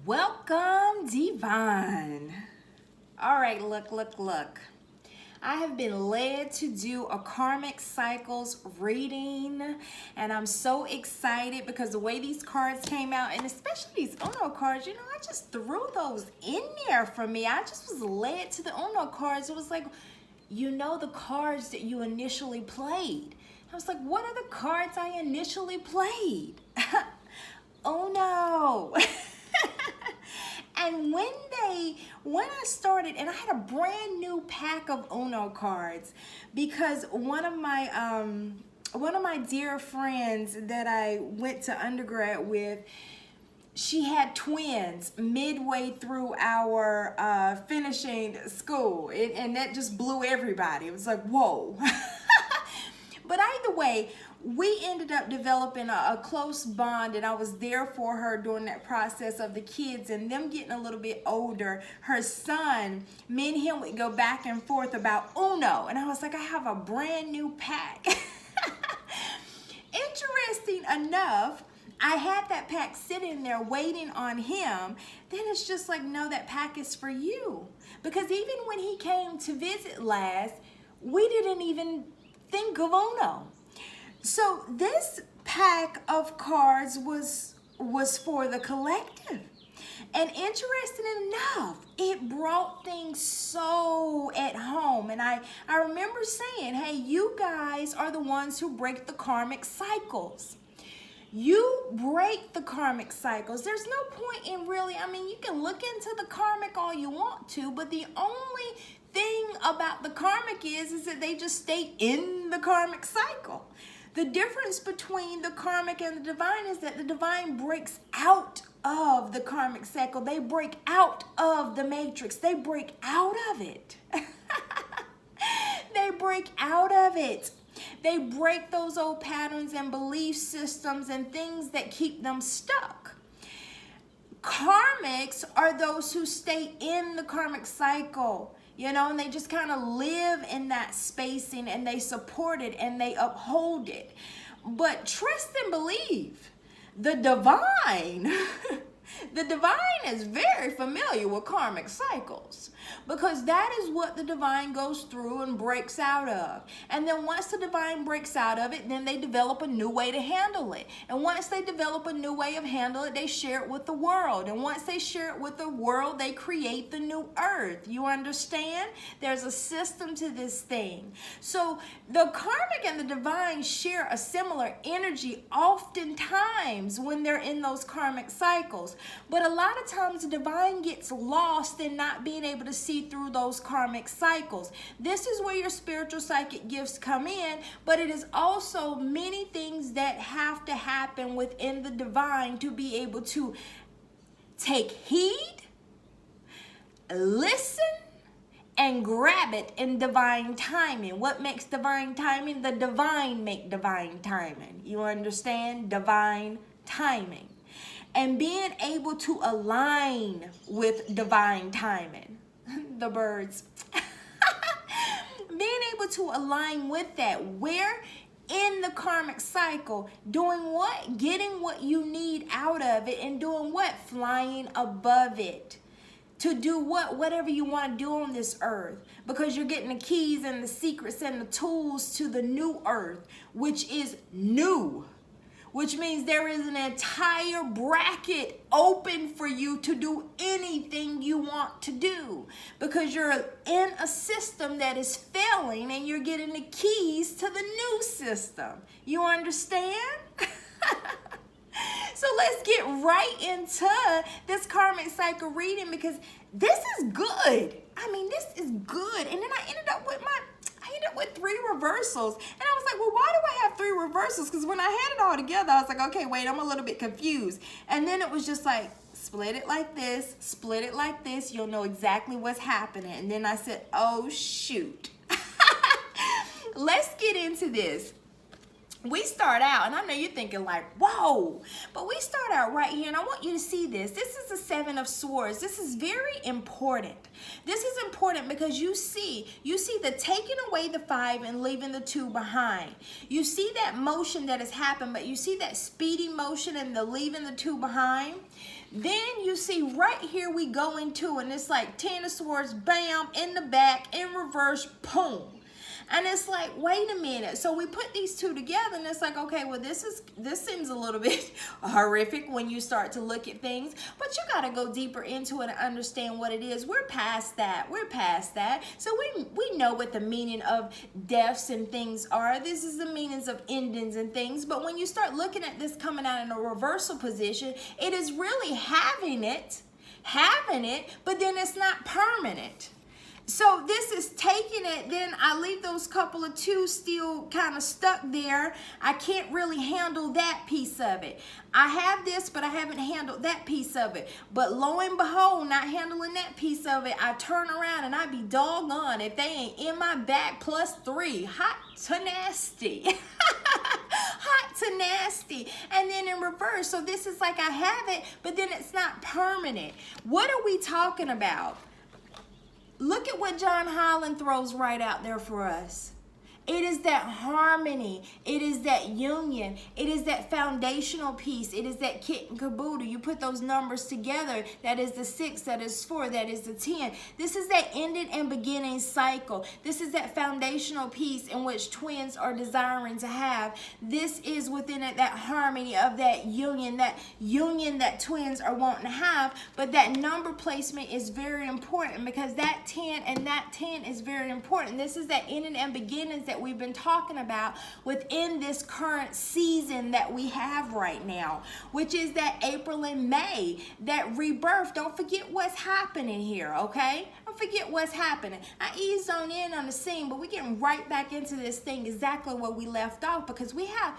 Welcome, Divine. All right, look. I have been led to do a karmic cycles reading, and I'm so excited because the way these cards came out, and especially these Uno cards, I just threw those in there for me. I just was led to the Uno cards. It was like, the cards that you initially played. I was like, what are the cards I initially played? Uno. And when I started, and I had a brand new pack of Uno cards because one of my dear friends that I went to undergrad with, she had twins midway through our finishing school, and that just blew everybody. It was like, whoa. But either way, we ended up developing a close bond, and I was there for her during that process of the kids and them getting a little bit older. Her son, me and him would go back and forth about Uno, and I was like, I have a brand new pack. Interesting enough, I had that pack sitting there waiting on him. Then it's just like, no, that pack is for you. Because even when he came to visit last, we didn't even think of Uno. So this pack of cards was for the collective. And interesting enough, it brought things so at home. And I remember saying, hey, you guys are the ones who break the karmic cycles. You break the karmic cycles. There's no point in really, you can look into the karmic all you want to, but the only thing about the karmic is that they just stay in the karmic cycle. The difference between the karmic and the divine is that the divine breaks out of the karmic cycle. They break out of the matrix. They break out of it. They break out of it. They break those old patterns and belief systems and things that keep them stuck. Karmics are those who stay in the karmic cycle. And they just kind of live in that spacing, and they support it and they uphold it. But trust and believe, the divine, the divine is very familiar with karmic cycles, because that is what the divine goes through and breaks out of. And then once the divine breaks out of it, then they develop a new way to handle it. And once they develop a new way of handling it, they share it with the world. And once they share it with the world, they create the new earth. You understand? There's a system to this thing. So the karmic and the divine share a similar energy oftentimes when they're in those karmic cycles. But a lot of times the divine gets lost in not being able to see through those karmic cycles. This is where your spiritual psychic gifts come in, but it is also many things that have to happen within the divine to be able to take heed, listen, and grab it in divine timing. What makes divine timing? The divine make divine timing. You understand? Divine timing. And being able to align with divine timing. The birds. Being able to align with that. Where in the karmic cycle, doing what? Getting what you need out of it, and doing what? Flying above it. To do what? Whatever you want to do on this earth. Because you're getting the keys and the secrets and the tools to the new earth, which is new. Which means there is an entire bracket open for you to do anything you want to do. Because you're in a system that is failing, and you're getting the keys to the new system. You understand? So let's get right into this karmic cycle reading, because this is good. This is good. And then I ended up with 3 reversals. And I was like, well, why do I have 3 reversals? Because when I had it all together, I was like, okay, wait, I'm a little bit confused. And then it was just like, split it like this, split it like this. You'll know exactly what's happening. And then I said, oh, shoot. Let's get into this. we start out, and I know you're thinking like, whoa, but we start out right here, and I want you to see this. This is the Seven of Swords. This is very important. This is important because you see the taking away the 5 and leaving the 2 behind. You see that motion that has happened, but you see that speedy motion and the leaving the 2 behind. Then you see right here we go into, and it's like 10 of Swords, bam, in the back, in reverse, boom. And it's like, wait a minute. So we put these two together, and it's like, okay, well, this seems a little bit horrific when you start to look at things, but you got to go deeper into it and understand what it is. We're past that. We're past that. So we know what the meaning of deaths and things are. This is the meanings of endings and things. But when you start looking at this coming out in a reversal position, it is really having it, but then it's not permanent. So this is taking it, then I leave those couple of 2 still kind of stuck there. I can't really handle that piece of it. I have this, but I haven't handled that piece of it. But lo and behold, not handling that piece of it, I turn around and I be doggone if they ain't in my back +3. Hot to nasty. Hot to nasty. And then in reverse, so this is like I have it, but then it's not permanent. What are we talking about? Look at what John Holland throws right out there for us. It is that harmony. It is that union. It is that foundational piece. It is that kit and caboodle. You put those numbers together. That is the 6, that is 4, that is the 10. This is that ending and beginning cycle. This is that foundational piece in which twins are desiring to have. This is within it that harmony of that union that twins are wanting to have. But that number placement is very important because that 10 and that 10 is very important. This is that ending and beginnings that we've been talking about within this current season that we have right now, which is that April and May, that rebirth. Don't forget what's happening here, okay? Don't forget what's happening. I eased on in on the scene, but we're getting right back into this thing exactly where we left off because we have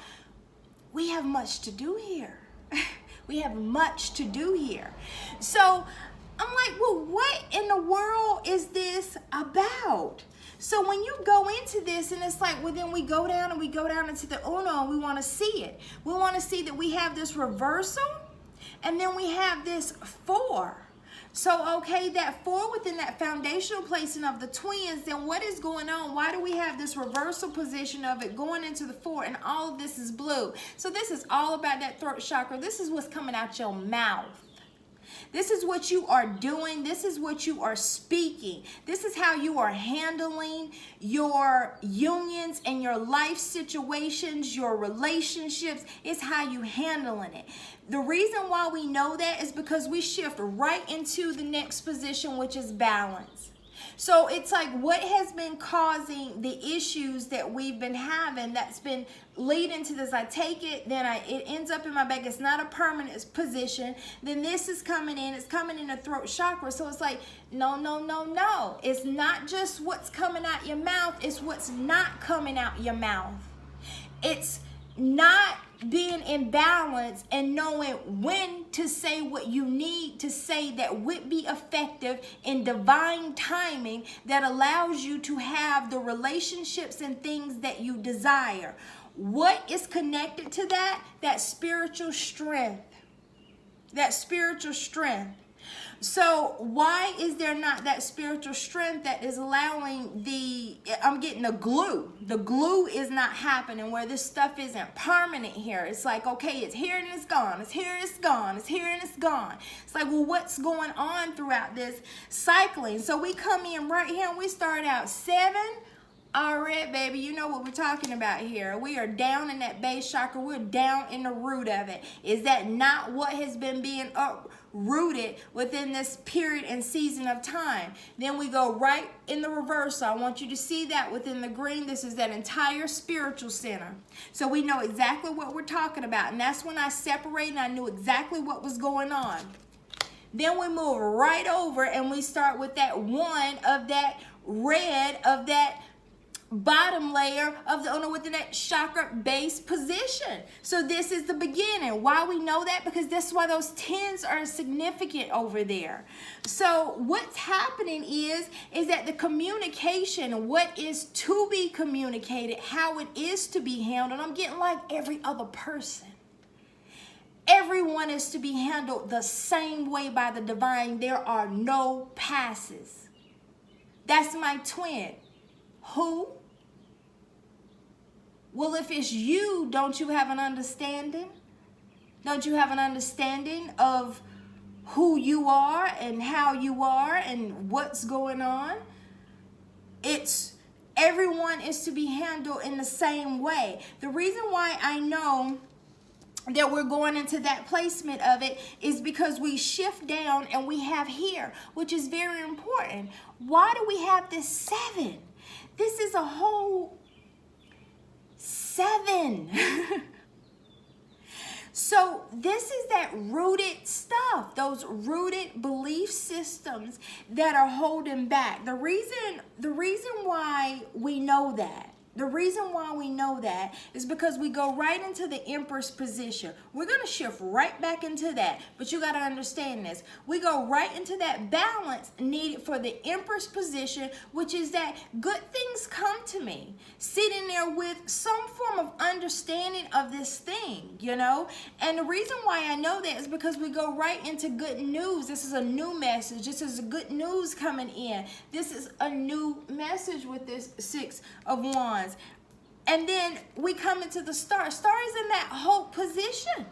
much to do here. We have much to do here. So I'm like, well, what in the world is this about? So when you go into this and it's like, well, then we go down into the Uno and we want to see it. We want to see that we have this reversal and then we have this 4. So, okay, that 4 within that foundational placing of the twins, then what is going on? Why do we have this reversal position of it going into the 4 and all of this is blue? So this is all about that throat chakra. This is what's coming out your mouth. This is what you are doing. This is what you are speaking. This is how you are handling your unions and your life situations, your relationships. It's how you handling it. The reason why we know that is because we shift right into the next position, which is balance. So it's like what has been causing the issues that we've been having that's been leading to this. I take it, then it ends up in my back. It's not a permanent position. Then this is coming in. It's coming in the throat chakra. So it's like, no. It's not just what's coming out your mouth. It's what's not coming out your mouth. It's not being in balance and knowing when to say what you need to say that would be effective in divine timing that allows you to have the relationships and things that you desire. What is connected to that? That spiritual strength. That spiritual strength. So why is there not that spiritual strength that is allowing I'm getting the glue. The glue is not happening where this stuff isn't permanent here. It's like, okay, it's here and it's gone. It's here and it's gone. It's here and it's gone. It's like, well, what's going on throughout this cycling? So we come in right here and we start out 7. All right, baby, you know what we're talking about here. We are down in that base chakra. We're down in the root of it. Is that not what has been being uprooted within this period and season of time? Then we go right in the reverse. So I want you to see that within the green. This is that entire spiritual center. So we know exactly what we're talking about. And that's when I separated and I knew exactly what was going on. Then we move right over and we start with that 1 of that red of that bottom layer of the Uno within that chakra base position. So this is the beginning. Why we know that? Because that's why those 10s are significant over there. So what's happening is that the communication, what is to be communicated, how it is to be handled, I'm getting like every other person. Everyone is to be handled the same way by the divine. There are no passes. That's my twin. Who? Well, if it's you, don't you have an understanding? Don't you have an understanding of who you are and how you are and what's going on? Everyone is to be handled in the same way. The reason why I know that we're going into that placement of it is because we shift down and we have here, which is very important. Why do we have this 7? This is a whole 7. So this is that rooted stuff, those rooted belief systems that are holding back. The reason why we know that, is because we go right into the Empress position. We're going to shift right back into that, but you got to understand this. We go right into that balance needed for the Empress position, which is that good things come to me. Sitting there with some form of understanding of this thing, you know? And the reason why I know that is because we go right into good news. This is a new message. This is good news coming in. This is a new message with this 6 of Wands. And then we come into the Star. Star is in that hope position.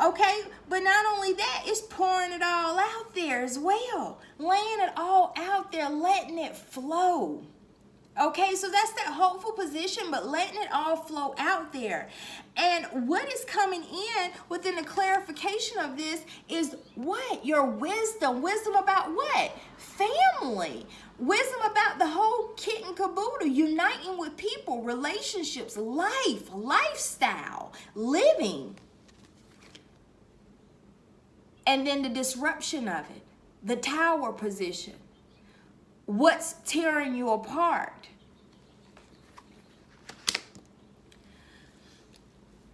Okay? But not only that, it's pouring it all out there as well. Laying it all out there, letting it flow. Okay, so that's that hopeful position, but letting it all flow out there. And what is coming in within the clarification of this is what? Your wisdom. Wisdom about what? Family. Wisdom about the whole kit and caboodle. Uniting with people, relationships, life, lifestyle, living. And then the disruption of it. The Tower position. What's tearing you apart?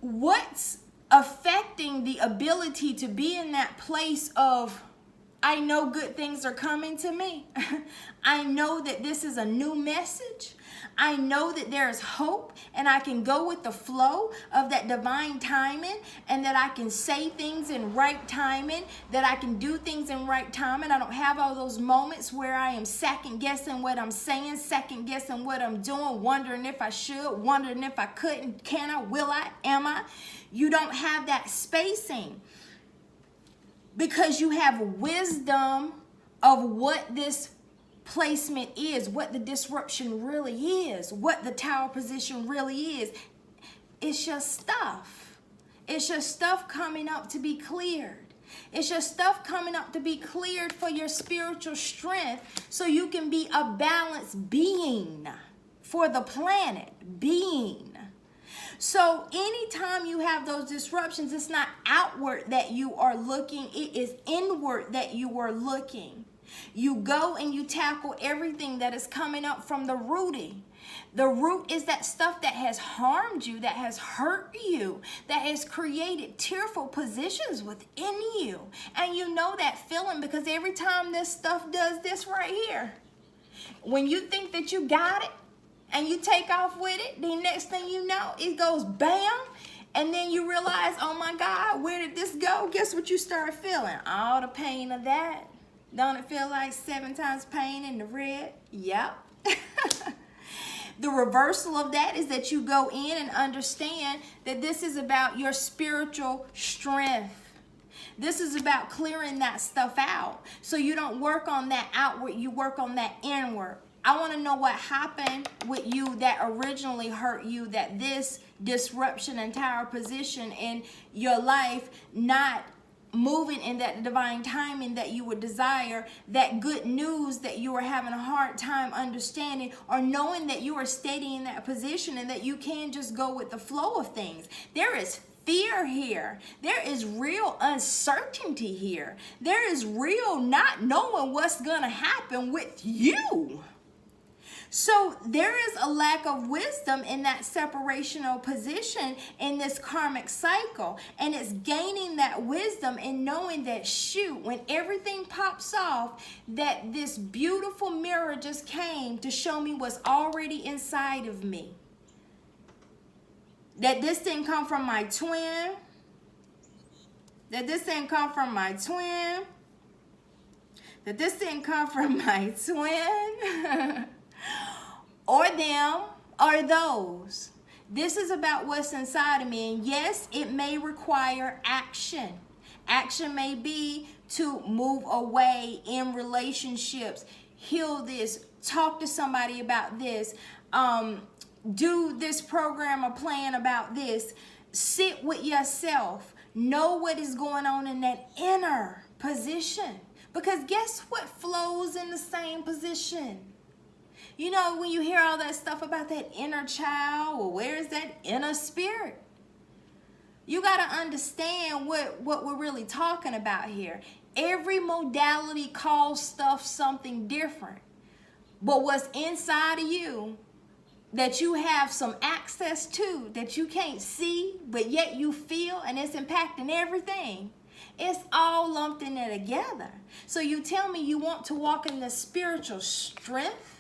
What's affecting the ability to be in that place of, I know good things are coming to me. I know that this is a new message. I know that there is hope and I can go with the flow of that divine timing, and that I can say things in right timing, that I can do things in right timing. I don't have all those moments where I am second guessing what I'm saying, second guessing what I'm doing, wondering if I should, wondering if I couldn't, can I, will I, am I? You don't have that spacing because you have wisdom of what this placement is, what the disruption really is, what the Tower position really is. It's just stuff. It's just stuff coming up to be cleared. It's just stuff coming up to be cleared for your spiritual strength so you can be a balanced being for the planet, being. So anytime you have those disruptions, it's not outward that you are looking, it is inward that you are looking. You go and you tackle everything that is coming up from the rooting. The root is that stuff that has harmed you, that has hurt you, that has created tearful positions within you. And you know that feeling because every time this stuff does this right here, when you think that you got it and you take off with it, the next thing you know, it goes bam. And then you realize, oh my God, where did this go? Guess what you start feeling? All the pain of that. Don't it feel like 7 times pain in the red? Yep. The reversal of that is that you go in and understand that this is about your spiritual strength. This is about clearing that stuff out. So you don't work on that outward, you work on that inward. I want to know what happened with you that originally hurt you, that this disruption and Tower position in your life not moving in that divine timing that you would desire, that good news that you are having a hard time understanding, or knowing that you are steady in that position and that you can just go with the flow of things. There is fear here. There is real uncertainty here. There is real not knowing what's going to happen with you. So there is a lack of wisdom in that separational position in this karmic cycle. And it's gaining that wisdom and knowing that, shoot, when everything pops off, that this beautiful mirror just came to show me what's already inside of me. That this didn't come from my twin. That this didn't come from my twin. That this didn't come from my twin. Or them, or those. This is about what's inside of me. And yes, it may require action. Action may be to move away in relationships, heal this, talk to somebody about this, do this program or plan about this, sit with yourself, know what is going on in that inner position. Because guess what flows in the same position? You know, when you hear all that stuff about that inner child, or where is that inner spirit? You got to understand what we're really talking about here. Every modality calls stuff something different. But what's inside of you that you have some access to, that you can't see, but yet you feel, and it's impacting everything, it's all lumped in there together. So you tell me you want to walk in the spiritual strength?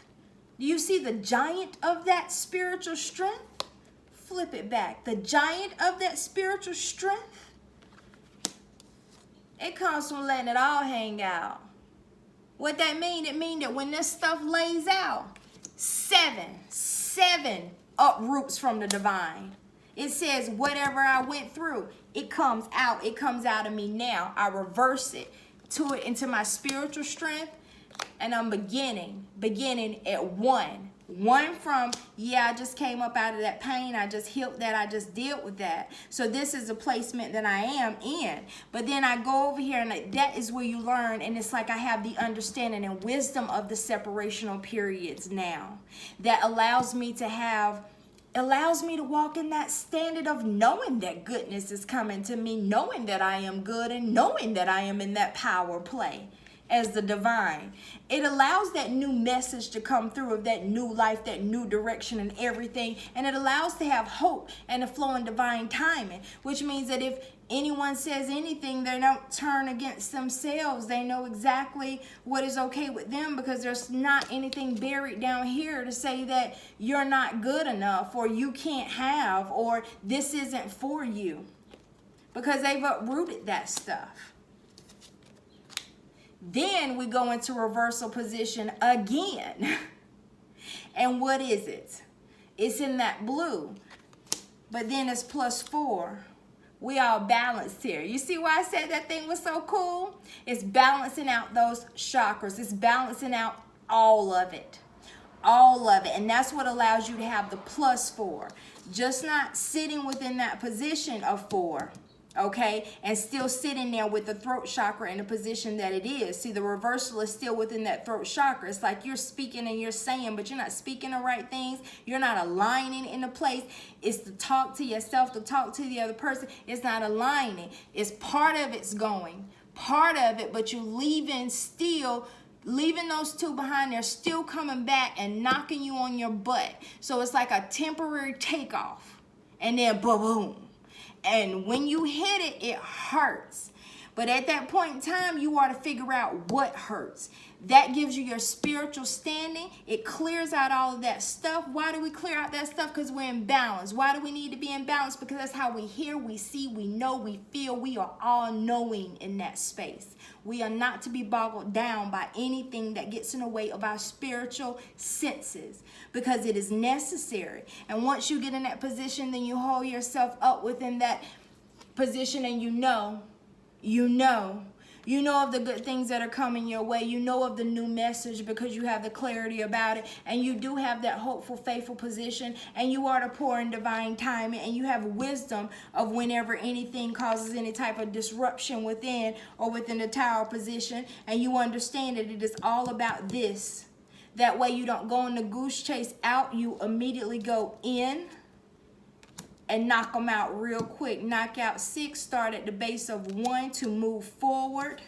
Do you see the giant of that spiritual strength? Flip it back. The giant of that spiritual strength, it comes from letting it all hang out. What that mean? It mean that when this stuff lays out, seven uproots from the divine. It says whatever I went through, it comes out. It comes out of me now. I reverse it to it into my spiritual strength. And I'm beginning at one. One from, yeah, I just came up out of that pain. I just healed that. I just dealt with that. So this is a placement that I am in. But then I go over here, and that is where you learn. And it's like I have the understanding and wisdom of the separational periods now. That allows me to walk in that standard of knowing that goodness is coming to me, knowing that I am good, and knowing that I am in that power play as the divine. It allows that new message to come through of that new life, that new direction and everything. And it allows to have hope and a flow in divine timing, which means that if anyone says anything, they don't turn against themselves. They know exactly what is okay with them, because there's not anything buried down here to say that you're not good enough, or you can't have, or this isn't for you, because they've uprooted that stuff. Then we go into reversal position again. And what is it? It's in that blue. But then it's +4. We all balanced here. You see why I said that thing was so cool? It's balancing out those chakras. It's balancing out all of it. All of it. And that's what allows you to have the +4. Just not sitting within that position of 4. Okay, and still sitting there with the throat chakra in the position that it is. See, the reversal is still within that throat chakra. It's like you're speaking and you're saying, but you're not speaking the right things. You're not aligning in a place. It's to talk to yourself, to talk to the other person. It's not aligning. It's part of it's going, part of it, but you're leaving those two behind. They're still coming back and knocking you on your butt. So it's like a temporary takeoff, and then boom. And when you hit it, it hurts. But at that point in time, you are to figure out what hurts. That gives you your spiritual standing. It clears out all of that stuff. Why do we clear out that stuff? Because we're in balance. Why do we need to be in balance? Because that's how we hear, we see, we know, we feel. We are all knowing in that space. We are not to be boggled down by anything that gets in the way of our spiritual senses, because it is necessary. And once you get in that position, then you hold yourself up within that position, and you know of the good things that are coming your way. You know of the new message, because you have the clarity about it, and you do have that hopeful, faithful position, and you are to pour in divine timing, and you have wisdom of whenever anything causes any type of disruption within or within the tower position, and you understand that it is all about this. That way you don't go on the goose chase out, you immediately go in and knock them out real quick. Knock out 6, start at the base of 1 to move forward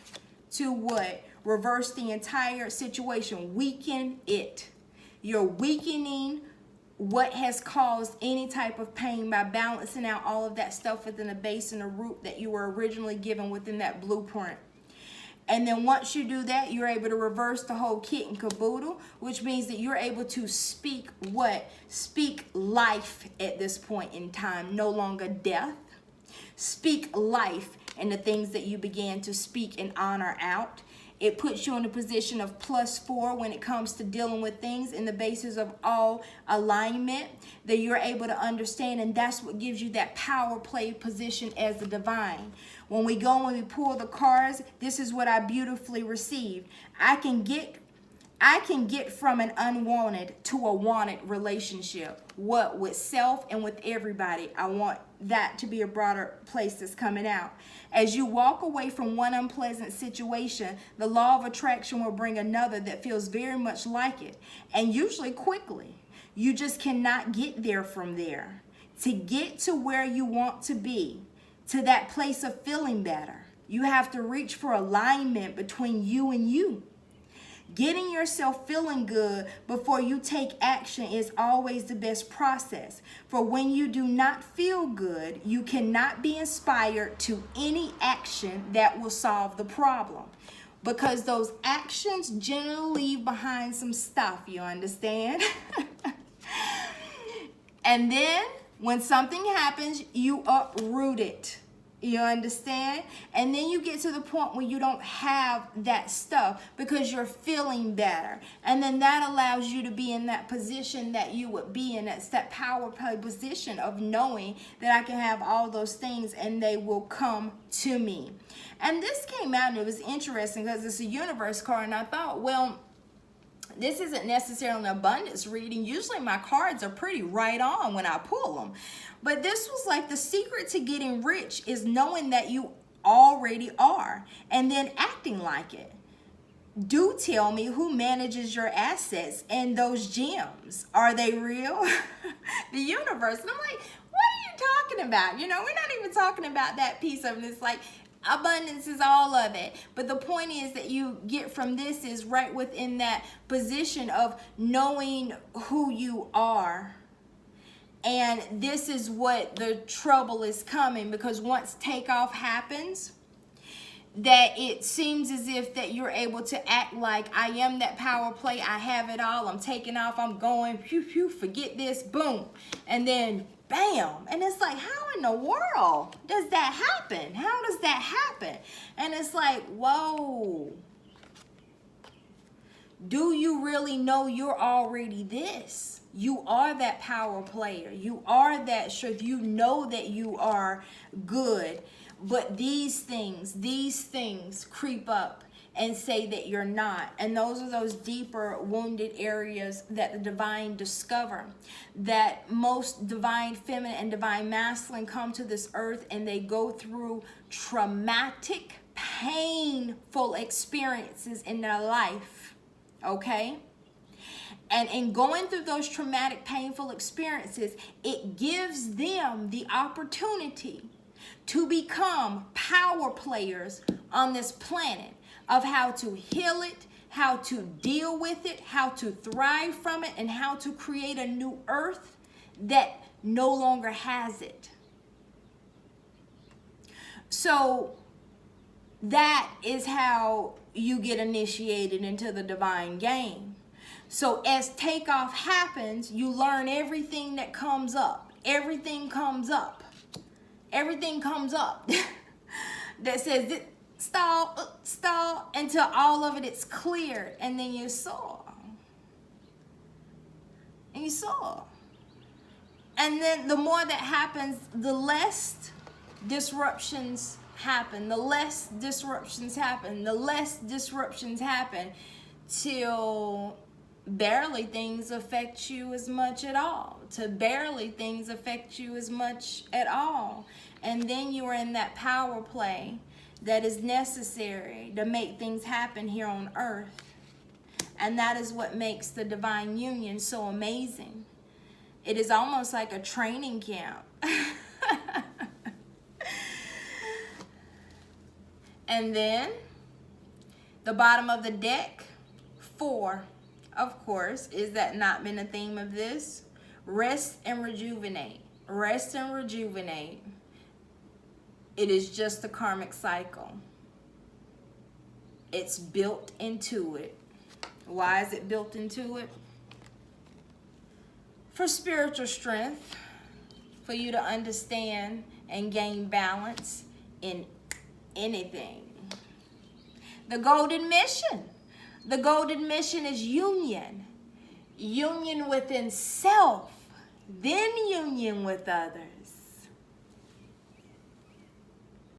to what? Reverse the entire situation. Weaken it. You're weakening what has caused any type of pain by balancing out all of that stuff within the base and the root that you were originally given within that blueprint. And then once you do that, you're able to reverse the whole kit and caboodle, which means that you're able to speak what? Speak life at this point in time, no longer death. Speak life in the things that you began to speak and honor out. It puts you in a position of +4 when it comes to dealing with things in the basis of all alignment that you're able to understand. And that's what gives you that power play position as the divine. When we go and we pull the cards, this is what I beautifully received. I can get from an unwanted to a wanted relationship. What? With self and with everybody. I want that to be a broader place that's coming out. As you walk away from one unpleasant situation, the law of attraction will bring another that feels very much like it, and usually quickly. You just cannot get there from there. To get to where you want to be, to that place of feeling better, you have to reach for alignment between you and you. Getting yourself feeling good before you take action is always the best process. For when you do not feel good, you cannot be inspired to any action that will solve the problem. Because those actions generally leave behind some stuff, you understand? And then when something happens, you uproot it. You understand? And then you get to the point where you don't have that stuff because you're feeling better. And then that allows you to be in that position that you would be in. That's that power play position of knowing that I can have all those things and they will come to me. And this came out and it was interesting because it's a universe card. And I thought, well, this isn't necessarily an abundance reading. Usually my cards are pretty right on when I pull them. But this was like the secret to getting rich is knowing that you already are and then acting like it. Do tell me who manages your assets and those gems. Are they real? The universe. And I'm like, what are you talking about? You know, we're not even talking about that piece of it. It's like, abundance is all of it. But the point is that you get from this is right within that position of knowing who you are. And this is what the trouble is coming, because once takeoff happens, that it seems as if that you're able to act like I am that power play. I have it all. I'm taking off. I'm going. Phew, phew, forget this. Boom. And then bam. And it's like, how in the world does that happen? How does that happen? And it's like, whoa. Do you really know you're already this? You are that power player. You are that strength. You know that you are good. But these things creep up and say that you're not. And those are those deeper wounded areas that the divine discover. That most divine feminine and divine masculine come to this earth and they go through traumatic, painful experiences in their life. Okay? And in going through those traumatic, painful experiences, it gives them the opportunity to become power players on this planet of how to heal it, how to deal with it, how to thrive from it, and how to create a new earth that no longer has it. So that is how you get initiated into the divine game. So as takeoff happens, you learn everything that comes up. Everything comes up. Everything comes up that says stall, stall, until all of it is cleared. And then you soar. And you soar. And then the more that happens, the less disruptions happen. The less disruptions happen. The less disruptions happen till barely things affect you as much at all. To barely things affect you as much at all. And then you are in that power play that is necessary to make things happen here on earth. And that is what makes the divine union so amazing. It is almost like a training camp. And then the bottom of the deck, 4. of course, is that not been a theme of this? Rest and rejuvenate. Rest and rejuvenate. It is just the karmic cycle. It's built into it. Why is it built into it? For spiritual strength, for you to understand and gain balance in anything. The golden mission. The golden mission is union. Union within self, then union with others.